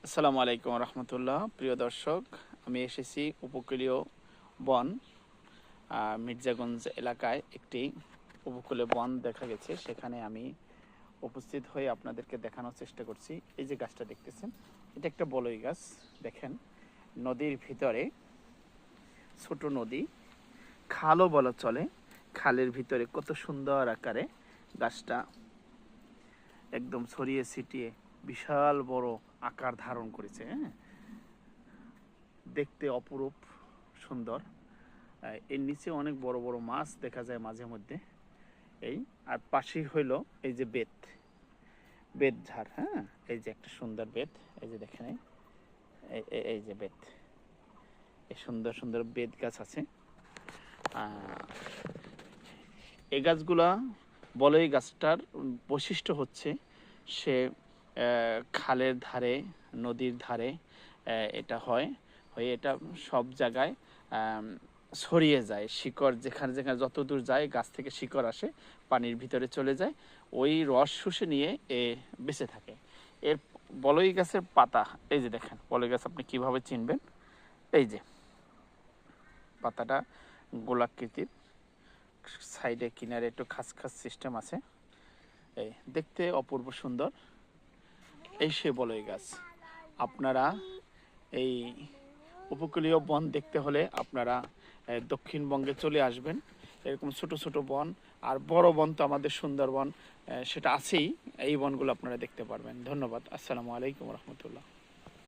আসসালামু আলাইকুম রহমতুল্লাহ। প্রিয় দর্শক, আমি এসেছি উপকূলীয় বন মির্জাগঞ্জ এলাকায়। একটি উপকূলীয় বন দেখা গেছে, সেখানে আমি উপস্থিত হয়ে আপনাদেরকে দেখানোর চেষ্টা করছি। এই যে গাছটা দেখতেছেন, এটা একটা বলই গাছ। দেখেন, নদীর ভিতরে ছোট নদী, খালও বলা চলে, খালের ভিতরে কত সুন্দর আকারে গাছটা একদম ছড়িয়ে ছিটিয়ে বিশাল বড় আকার ধারণ করেছে। হ্যাঁ, দেখতে অপরূপ সুন্দর। এর নিচে অনেক বড় বড় মাছ দেখা যায় মাঝে মধ্যে। এই আর পাশেই হইল এই যে বেত ঝাড়। হ্যাঁ, এই যে একটা সুন্দর বেত, এই যে দেখেন, এই যে বেত, এই সুন্দর সুন্দর বেত গাছ আছে। এই গাছগুলা বলই গাছটার বৈশিষ্ট্য হচ্ছে সে খালের ধারে, নদীর ধারে এটা হয়, হয়ে এটা সব জায়গায় ছড়িয়ে যায়। শিকড় যেখানে যেখানে যত দূর যায়, গাছ থেকে শিকড় আসে, পানির ভিতরে চলে যায়, ওই রস শুষে নিয়ে বেঁচে থাকে। এর বলই গাছের পাতা, এই যে দেখেন, বলই গাছ আপনি কিভাবে চিনবেন, এই যে পাতাটা গোলাকৃতির, সাইডে কিনারে একটু খাস খাস সিস্টেম আছে, এই দেখতে অপূর্ব সুন্দর। এই সে বলই গাছ। আপনারা এই উপকূলীয় বন দেখতে হলে আপনারা দক্ষিণবঙ্গে চলে আসবেন। এরকম ছোট ছোট বন আর বড় বন তো আমাদের সুন্দরবন, সেটা আছেই। এই বনগুলো আপনারা দেখতে পারবেন। ধন্যবাদ। আসসালামু আলাইকুম রহমতুল্লাহ।